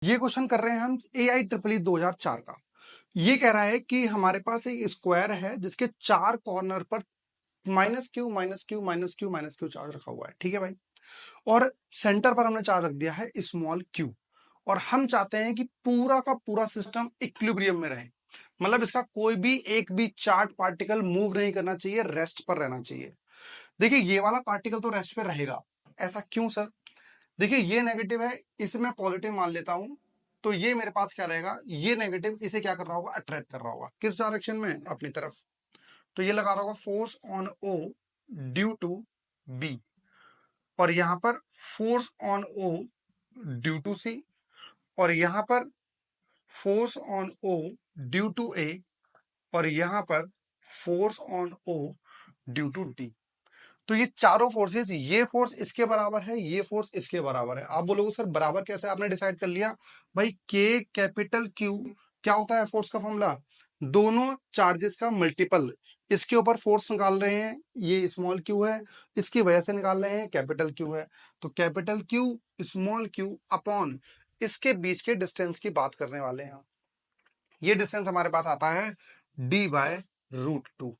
ये क्वेश्चन कर रहे हैं हम AIEEE 2004 का। ये कह रहा है कि हमारे पास एक स्क्वायर है जिसके चार कॉर्नर पर minus Q minus Q minus Q minus Q charge रखा हुआ है। ठीक है भाई। और सेंटर पर हमने चार्ज रख दिया है स्मॉल क्यू। और हम चाहते हैं कि पूरा का पूरा सिस्टम इक्विलिब्रियम में रहे, मतलब इसका कोई भी एक भी चार्ज पार्टिकल मूव नहीं करना चाहिए, रेस्ट पर रहना चाहिए। देखिए ये वाला पार्टिकल तो रेस्ट पे रहेगा। ऐसा क्यों सर? देखिए ये नेगेटिव है, इसे मैं पॉजिटिव मान लेता हूं, तो ये मेरे पास क्या रहेगा, ये नेगेटिव इसे क्या कर रहा होगा, अट्रैक्ट कर रहा होगा किस डायरेक्शन में, अपनी तरफ। तो ये लगा रहा होगा force on O due to B, और यहां पर force on O due to C, और यहां पर force on O due to A, और यहां पर force on O due to D. तो ये चारों फोर्सेस, ये फोर्स इसके बराबर है, ये फोर्स इसके बराबर है। आप बोलोगे सर बराबर कैसे आपने डिसाइड कर लिया? भाई के कैपिटल क्यू क्या होता है फोर्स का फॉर्मूला, दोनों चार्जेस का मल्टीपल। इसके ऊपर फोर्स निकाल रहे हैं, ये स्मॉल क्यू है, इसकी वजह से निकाल रहे हैं कैपिटल क्यू है। तो capital Q small q upon इसके बीच के डिस्टेंस की बात करने वाले हैं। ये डिस्टेंस हमारे पास आता है d/√2।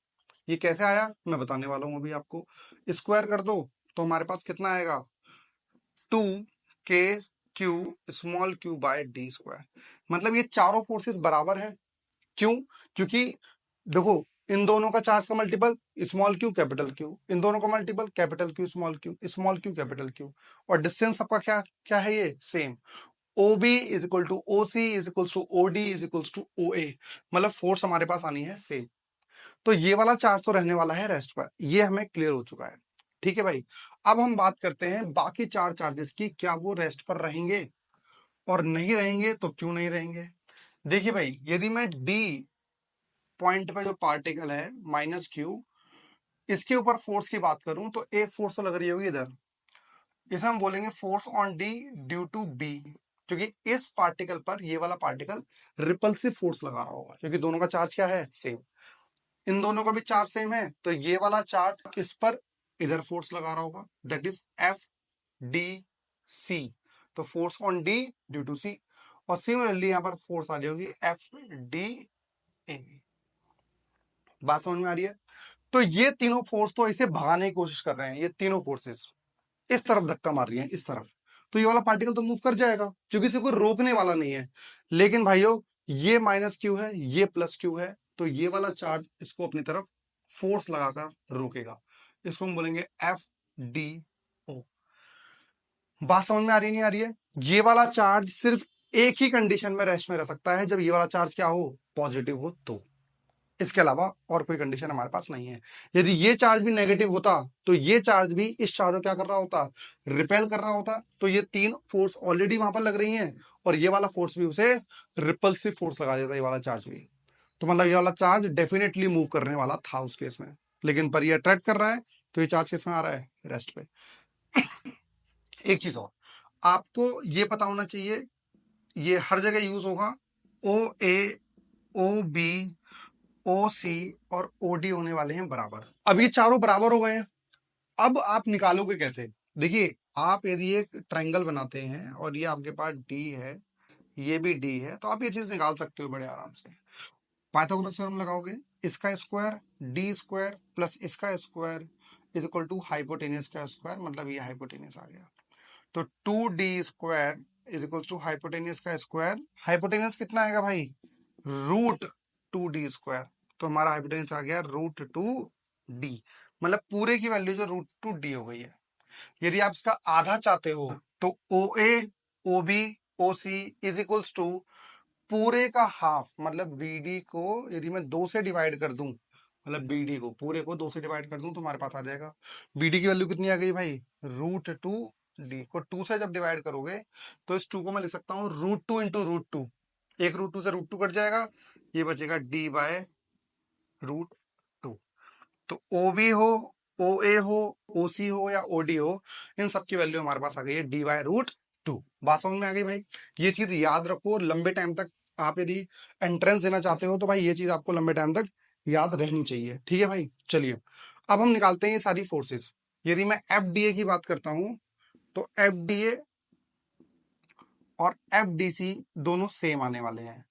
ये कैसे आया मैं बताने वाला हूं अभी आपको। स्क्वायर कर दो तो हमारे पास कितना आएगा, 2k small q by d square. मतलब ये चारों फोर्सेस बराबर है। क्यों? क्योंकि देखो, इन दोनों का चार्ज का multiple small Q capital Q, इन दोनों का multiple capital Q small Q capital Q, और डिस्टेंस सबका क्या क्या है, ये same. OB is equal to OC is equal to OD is equal to OA, मतलब फोर्स हमारे पास आनी है सेम। तो ये वाला चार्ज तो रहने वाला है रेस्ट पर, ये हमें क्लियर हो चुका है। ठीक है भाई। अब हम बात करते हैं बाकी चार चार्जेस की, क्या वो रेस्ट पर रहेंगे, और नहीं रहेंगे तो क्यों नहीं रहेंगे। देखिए भाई, यदि मैं D पॉइंट पे जो पार्टिकल है माइनस क्यू, इसके ऊपर फोर्स की बात करूं तो एक फोर्स तो लग रही होगी इधर, इसे हम बोलेंगे force on D due to b, क्योंकि इस पार्टिकल पर ये वाला पार्टिकल रिपल्सिव फोर्स लगा रहा होगा, क्योंकि दोनों का चार्ज क्या है, सेम। इन दोनों का भी चार्ज सेम है, तो ये वाला चार्ज इस पर इधर फोर्स लगा रहा होगा, दैट इज FDC। तो force on D due to C, और सिमिलरली यहां पर फोर्स आ रही होगी FDA। बात समझ में आ रही है? तो ये तीनों फोर्स तो इसे भगाने की कोशिश कर रहे हैं, ये तीनों फोर्सेस इस तरफ धक्का मार रही है, इस तरफ। तो ये वाला पार्टिकल तो मूव कर जाएगा, क्योंकि इसे कोई रोकने वाला नहीं है। लेकिन भाइयों, ये माइनस क्यू है, ये प्लस क्यू है, तो ये वाला चार्ज इसको अपनी तरफ फोर्स लगाकर रोकेगा। इसको हम बोलेंगे FDO। बात समझ में आ रही नहीं आ रही है? ये वाला चार्ज सिर्फ एक ही कंडीशन में रेस्ट में रह सकता है, जब ये वाला चार्ज क्या हो, पॉजिटिव हो तो। इसके अलावा और कोई कंडीशन हमारे पास नहीं है। यदि ये चार्ज भी नेगेटिव होता तो ये चार्ज भी इस चार्ज को क्या कर रहा होता, रिपेल कर रहा होता। तो ये तीन फोर्स ऑलरेडी वहां पर लग रही हैं, और ये वाला फोर्स भी उसे रिपल्सिव फोर्स लगा देता, ये वाला चार्ज भी। तो मतलब ये वाला चार्ज डेफिनेटली मूव करने वाला था उस केस में, लेकिन पर ये अट्रैक्ट कर रहा है, तो ये चार्ज किस में आ रहा है, रेस्ट पे। एक चीज और आपको ये पता होना चाहिए, ये हर जगह यूज होगा, OA OB OC और OD होने वाले हैं बराबर। अब ये चारों बराबर हो गए हैं, अब आप निकालोगे कैसे? देखिए, आप यदि एक ट्रायंगल बनाते हैं और ये आपके पास D है, ये भी D है, तो आप ये चीज निकाल सकते हो बड़े आराम से। पाइथागोरस थ्योरम लगाओगे, इसका स्क्वायर D स्क्वायर प्लस इसका square is equal to hypotenuse का स्क्वायर, मतलब ये हाइपोटेनियस आ गया। तो 2D square is equal to hypotenuse का स्क्वायर, हाइपोटेनियस कितना आएगा भाई, √2D स्क्वायर। तो हमारा हाइपोटेनियस आ गया √2D, मतलब पूरे की वैल्यू जो √2D हो गई है। यदि आप इसका आधा चाहते हो तो OA OB OC is equals to पूरे का हाफ, मतलब BD को यदि मैं 2 से डिवाइड कर दूं, मतलब BD को पूरे को 2 से डिवाइड कर दूं, तो हमारे पास आ जाएगा BD की वैल्यू कितनी आ गई भाई, √2D को 2 से जब डिवाइड करोगे तो इस 2 को मैं लिख सकता हूँ √2 इंटू √2, एक √2 से √2 कट जाएगा, ये बचेगा D/√2। तो OB हो, OA हो, OC हो या OD हो, इन सब की वैल्यू हमारे पास आ गई है D/√2। बात समझ में आ गई भाई? ये चीज याद रखो लंबे टाइम तक, आप यदि एंट्रेंस देना चाहते हो तो भाई ये चीज आपको लंबे टाइम तक याद रहनी चाहिए। ठीक है भाई, चलिए अब हम निकालते हैं ये सारी फोर्सेस। यदि मैं FDA की बात करता हूं तो FDA और एफ डी सी दोनों सेम आने वाले हैं।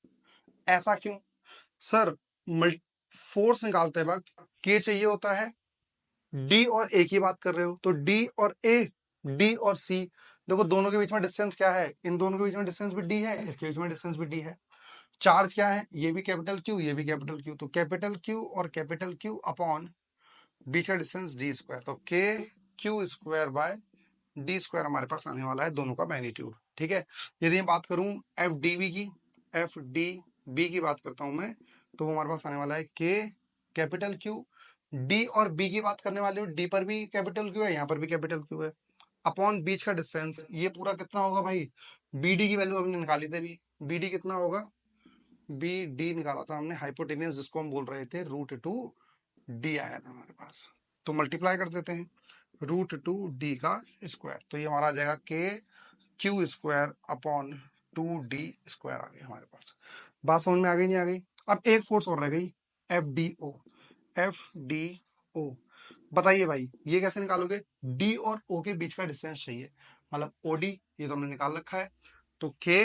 ऐसा क्यों सर? फोर्स निकालते वक्त के चाहिए होता है, डी और ए की बात कर रहे हो तो डी और ए, डी और सी, देखो दोनों के बीच में डिस्टेंस क्या है, इन दोनों के बीच में डिस्टेंस भी डी है, इसके बीच में डिस्टेंस भी डी है। चार्ज क्या है, ये भी कैपिटल क्यू, ये भी कैपिटल क्यू, तो कैपिटल क्यू और कैपिटल क्यू अपॉन बीच का डिस्टेंस डी स्क्वायर, तो के Q square by d square हमारे पास आने वाला है दोनों का मैग्नीट्यूड। ठीक है, यदि मैं बात करूं एफ डी बी की, एफ डी बी की बात करता हूं मैं, तो वो हमारे पास आने वाला है के कैपिटल क्यू, डी और बी की बात करने वाले हो, डी पर भी कैपिटल क्यू है, यहाँ पर भी कैपिटल क्यू है, अपॉन बीच का डिस्टेंस, ये पूरा कितना होगा भाई, बी डी की वैल्यू हमने निकाली थी अभी, बी डी कितना होगा, बी डी निकाला था हमने हाइपोटेनियस जिसको हम बोल रहे थे, √2 डी आया था हमारे पास, तो मल्टीप्लाई कर देते हैं √2 डी का स्क्वायर, तो ये हमारा आ जाएगा K Q square upon 2d square आ गया हमारे पास। बात समझ में आ गई नहीं आ गई? अब एक फोर्स और रह गई, f d o, f d o, बताइए भाई ये कैसे निकालोगे, डी और ओ के बीच का डिस्टेंस चाहिए, मतलब ओडी ये तो हमने निकाल रखा है, तो k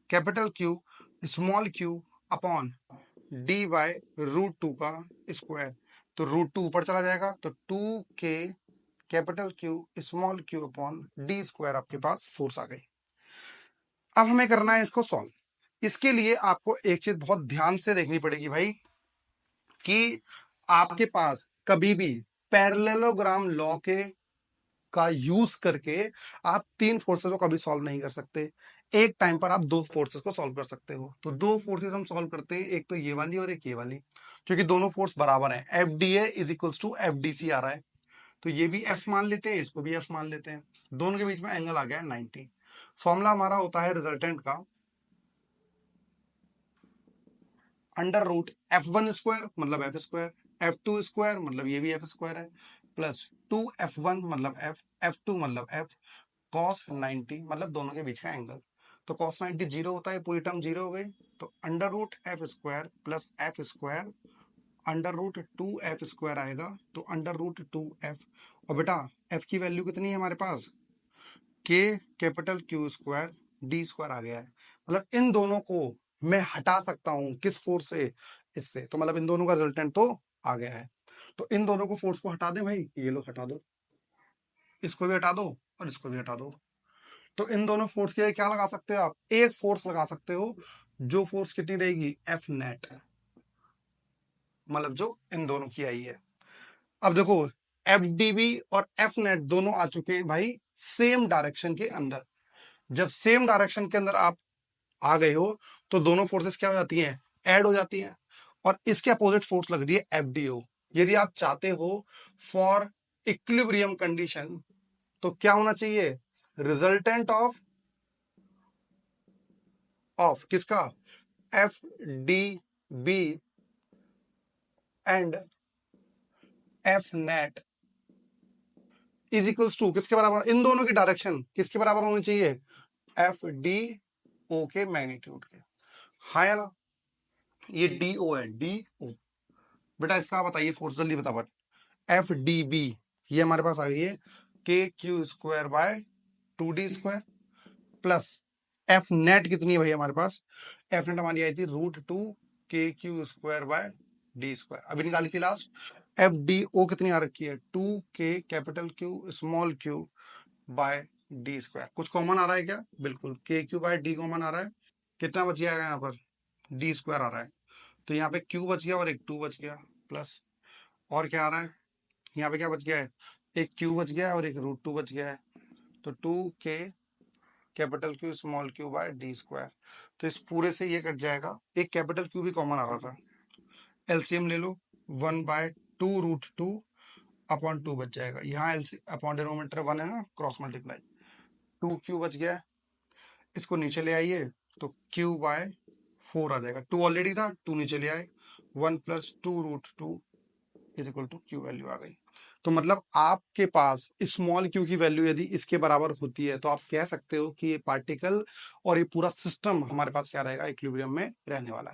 capital Q small q upon d by √2 का स्क्वायर, तो √2 ऊपर चला जाएगा, तो 2k capital Q small q upon D square आपके पास फोर्स आ गई। अब हमें करना है इसको सॉल्व, इसके लिए आपको एक चीज बहुत ध्यान से देखनी पड़ेगी भाई, कि आपके पास कभी भी पैरेललोग्राम लॉ के का यूज करके आप तीन फोर्सेस को कभी सॉल्व नहीं कर सकते, एक टाइम पर आप दो फोर्सेस को सॉल्व कर सकते हो। तो दो फोर्सेस हम सॉल्व करते हैं, एक तो ये वाली और एक ये वाली, क्योंकि दोनों फोर्स बराबर हैं, F D A is equals to F D C आ रहा है, तो ये भी एफ मान लेते हैं, इसको भी एफ मान लेते हैं, दोनों के बीच में एंगल आ गया 90। फॉर्मूला हमारा होता है रिजल्टेंट का √f1 स्क्वायर मतलब एफ स्क्वायर, f2 स्क्वायर मतलब ये भी एफ स्क्वायर है, प्लस 2f1 मतलब एफ, f2 मतलब एफ, cos 90 मतलब दोनों के बीच का एंगल, तो cos 90 जीरो होता है, पूरी टर्म जीरो हो गई, तो √f square plus F square √2f square आएगा, तो √2f, और बेटा f की वैल्यू कितनी है हमारे पास, के capital Q square D square आ गया है, मतलब इन दोनों को मैं हटा सकता हूं, किस फोर्स से, इससे, तो मतलब इन दोनों का रिजल्टेंट तो आ गया है, तो इन दोनों को फोर्स को हटा दे भाई, ये लो हटा दो, इसको भी हटा दो और इसको भी हटा दो, तो इन दोनों फोर्स के लिए क्या लगा सकते हो आप, एक फोर्स लगा सकते हो, जो फोर्स कितनी रहेगी, एफ नेट, मतलब जो इन दोनों की आई है। अब देखो एफ डी बी और एफ नेट दोनों आ चुके हैं भाई सेम डायरेक्शन के अंदर, जब सेम डायरेक्शन के अंदर आप आ गए हो तो दोनों फोर्सेस क्या हो जाती हैं, ऐड हो जाती हैं, और इसके अपोजिट फोर्स लग रही है एफ डी ओ। यदि आप चाहते हो फॉर इक्विलिब्रियम कंडीशन, तो क्या होना चाहिए, रिजल्टेंट ऑफ किसका, f d b and f net is equals to किसके बराबर, इन दोनों की डायरेक्शन किसके बराबर होनी चाहिए, एफ डी ओ के मैग्नीट्यूड के, हाँ या ना, ये डी ओ है, डी ओ, बेटा इसका बताइए फोर्स जल्दी बता, बट एफ डी बी ये हमारे पास आ गई है के Q square by 2d square, plus F net कितनी है भाई हमारे पास, एफ नेट हमारी आई थी √2 के Q square by d square, अभी निकाली थी लास्ट, एफ डी ओ कितनी आ रखी है, 2k capital Q small q by d square, कुछ कॉमन आ रहा है क्या, बिल्कुल k q by d common आ रहा है, कितना बच जाएगा यहाँ पर, डी स्क्वायर आ रहा है, तो यहाँ पे क्यू बच गया और एक 2 बच गया, प्लस और क्या आ रहा है, यहाँ पे क्या बच गया है, एक क्यू बच गया है और एक √2 बच गया है, तो 2k capital Q small q by d square, तो इस पूरे से ये कट जाएगा, एक कैपिटल क्यू भी कॉमन आ रहा था, एलसीएम ले लो, 1/2 √2 अपॉन 2 बच जाएगा, यहाँ एलसीएम अपॉन डिनोमिनेटर 1 है ना, क्रॉस मल्टीप्लाई, 2q बच गया, इसको नीचे ले आइए तो q/4 आ जाएगा, 2 ऑलरेडी था, 2 नीचे ले आए, 1 + 2√2 is equal to q value आ गई, तो मतलब आपके पास स्मॉल q की वैल्यू यदि इसके बराबर होती है तो आप कह सकते हो कि ये पार्टिकल और ये पूरा सिस्टम हमारे पास क्या रहेगा, इक्विलिब्रियम में रहने वाला है।